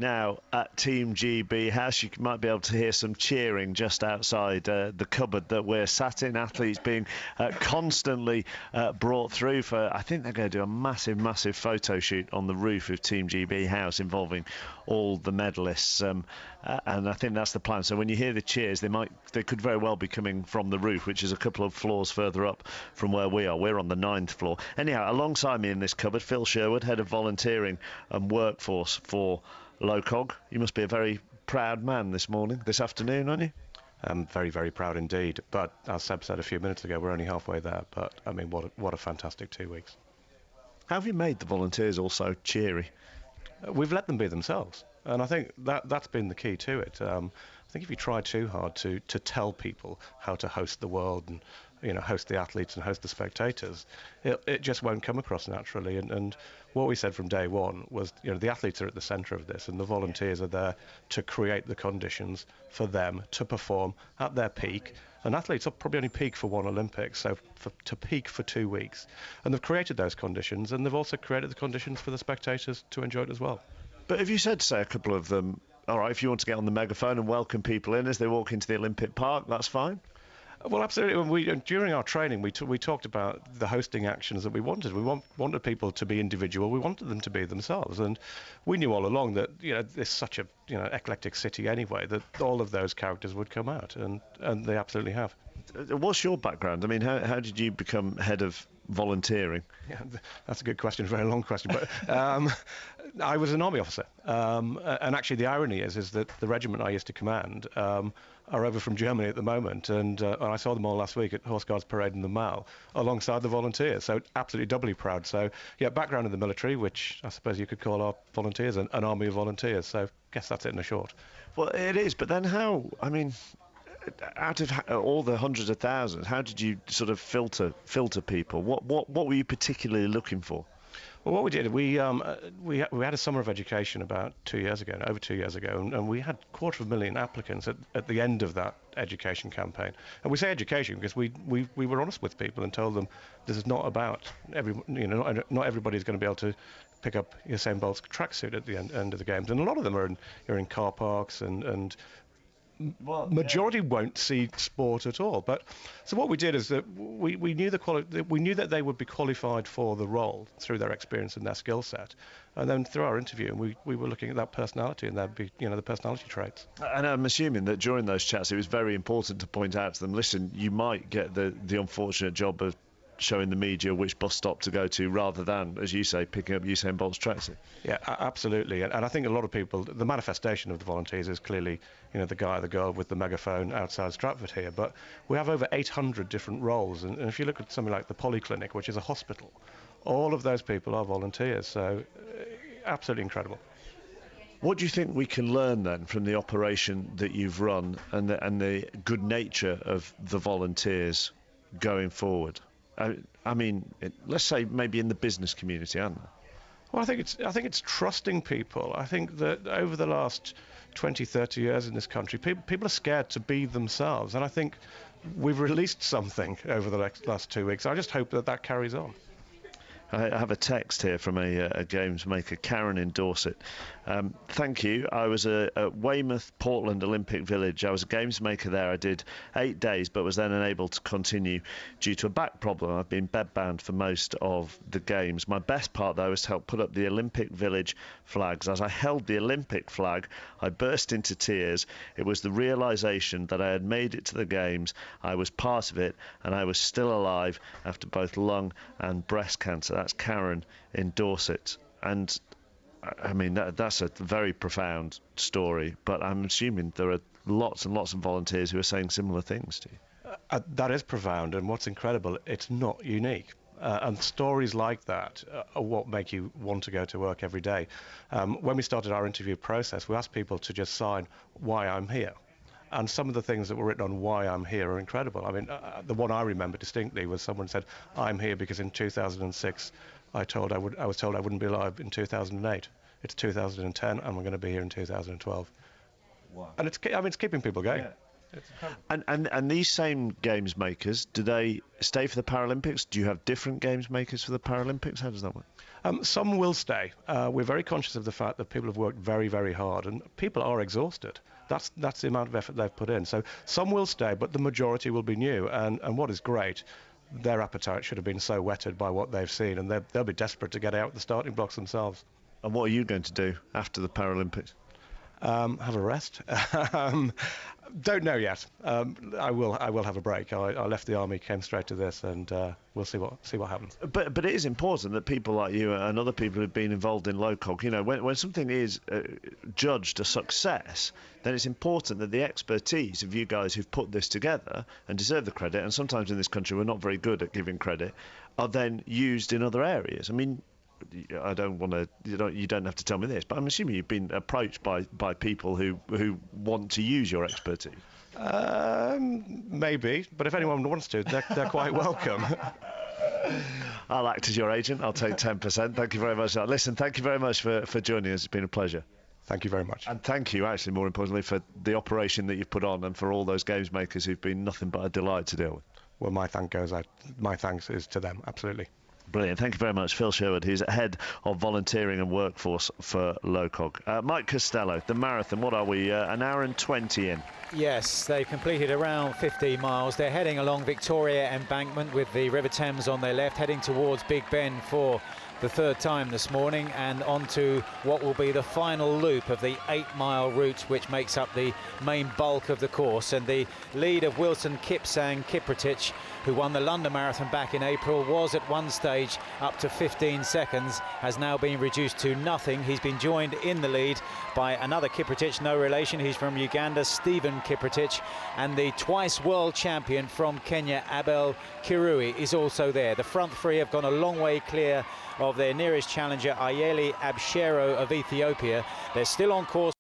Now at Team GB House, you might be able to hear some cheering just outside the cupboard that we're sat in. Athletes being constantly brought through for, I think they're going to do a massive photo shoot on the roof of Team GB House involving all the medalists, and I think that's the plan. So when you hear the cheers, they could very well be coming from the roof, which is a couple of floors further up from where we are. We're on the 9th floor. Anyhow, alongside me in this cupboard, Phil Sherwood, Head of Volunteering and Workforce for LOCOG. You must be a very proud man this afternoon, aren't you? I'm very, very proud indeed. But as Seb said a few minutes ago, we're only halfway there. But I mean, what a fantastic 2 weeks. How have you made the volunteers all so cheery? We've let them be themselves, and I think that's been the key to it. I think if you try too hard to tell people how to host the world and host the athletes and host the spectators, it just won't come across naturally. And what we said from day one was, the athletes are at the centre of this, and the volunteers are there to create the conditions for them to perform at their peak. And athletes will probably only peak for one Olympics, so to peak for 2 weeks. And they've created those conditions, and they've also created the conditions for the spectators to enjoy it as well. But have you said to say a couple of them, all right, if you want to get on the megaphone and welcome people in as they walk into the Olympic Park, that's fine? Well, absolutely. During our training, we talked about the hosting actions that we wanted. We wanted people to be individual. We wanted them to be themselves, and we knew all along that it's such a eclectic city anyway that all of those characters would come out, and they absolutely have. What's your background? I mean, how did you become head of volunteering? Yeah, that's a good question, a very long question. But I was an army officer, and actually the irony is that the regiment I used to command are over from Germany at the moment, and I saw them all last week at Horse Guards Parade in the Mall alongside the volunteers, so absolutely doubly proud. So yeah, background in the military, which I suppose you could call our volunteers an army of volunteers, so I guess that's it in a short. Well, it is, but then how, I mean, out of all the hundreds of thousands, how did you sort of filter people? What were you particularly looking for? Well, what we did, we had a summer of education about 2 years ago, over 2 years ago, and we had 250,000 applicants at the end of that education campaign. And we say education because we were honest with people and told them this is not about not everybody's going to be able to pick up Usain Bolt's tracksuit at the end of the games, and a lot of them are in car parks and majority won't see sport at all. But so what we did is that we knew that they would be qualified for the role through their experience and their skill set, and then through our interview, we were looking at that personality and the personality traits. And I'm assuming that during those chats, it was very important to point out to them, listen, you might get the unfortunate job of showing the media which bus stop to go to rather than, as you say, picking up Usain Bolt's tracksuit. Yeah, absolutely. And I think a lot of people, the manifestation of the volunteers is clearly, the guy, the girl with the megaphone outside Stratford here. But we have over 800 different roles. And if you look at something like the Polyclinic, which is a hospital, all of those people are volunteers. So absolutely incredible. What do you think we can learn then from the operation that you've run and the good nature of the volunteers going forward? I mean, let's say maybe in the business community, aren't they? Well, I think it's trusting people. I think that over the last 20, 30 years in this country, people are scared to be themselves, and I think we've released something over the last 2 weeks. I just hope that carries on. I have a text here from a games maker, Karen in Dorset. Thank you. I was at Weymouth Portland Olympic Village. I was a games maker there. I did 8 days, but was then unable to continue due to a back problem. I've been bedbound for most of the games. My best part, though, was to help put up the Olympic Village flags. As I held the Olympic flag, I burst into tears. It was the realisation that I had made it to the games, I was part of it, and I was still alive after both lung and breast cancer. That's Karen in Dorset. And I mean, that's a very profound story, but I'm assuming there are lots and lots of volunteers who are saying similar things to you. That is profound, and what's incredible, it's not unique. And stories like that are what make you want to go to work every day. When we started our interview process, we asked people to just sign why I'm here. And some of the things that were written on why I'm here are incredible. I mean, the one I remember distinctly was someone said, I'm here because in 2006 I was told I wouldn't be alive in 2008. It's 2010 and we're going to be here in 2012. Wow. And it's keeping people going. Yeah. And these same games makers, do they stay for the Paralympics? Do you have different games makers for the Paralympics? How does that work? Some will stay. We're very conscious of the fact that people have worked very, very hard, and people are exhausted. That's the amount of effort they've put in. So some will stay, but the majority will be new. And what is great, their appetite should have been so whetted by what they've seen, and they'll be desperate to get out the starting blocks themselves. And what are you going to do after the Paralympics? Have a rest. Don't know yet. I will have a break. I left the army, came straight to this, and we'll see what happens. But it is important that people like you and other people who've been involved in LOCOG, you know, when something is judged a success, then it's important that the expertise of you guys who've put this together and deserve the credit, and sometimes in this country we're not very good at giving credit, are then used in other areas. I mean, I don't want to. You don't have to tell me this, but I'm assuming you've been approached by people who want to use your expertise. Maybe, but if anyone wants to, they're quite welcome. I'll act as your agent. I'll take 10%. Thank you very much. Listen, thank you very much for joining us. It's been a pleasure. Thank you very much. And thank you, actually, more importantly, for the operation that you've put on and for all those games makers who've been nothing but a delight to deal with. Well, my thanks is to them, absolutely. Brilliant. Thank you very much. Phil Sherwood, who's Head of Volunteering and Workforce for LOCOG. Mike Costello, the marathon, what are we, an hour and 20 in? Yes, they've completed around 15 miles. They're heading along Victoria Embankment with the River Thames on their left, heading towards Big Ben for the third time this morning, and onto what will be the final loop of the 8-mile route, which makes up the main bulk of the course. And the lead of Wilson Kipsang Kiprotich, who won the London Marathon back in April, was at one stage up to 15 seconds, has now been reduced to nothing. He's been joined in the lead by another Kiprotich, no relation. He's from Uganda, Stephen Kiprotich, and the twice world champion from Kenya, Abel Kirui, is also there. The front three have gone a long way clear of their nearest challenger, Ayeli Abshero of Ethiopia. They're still on course.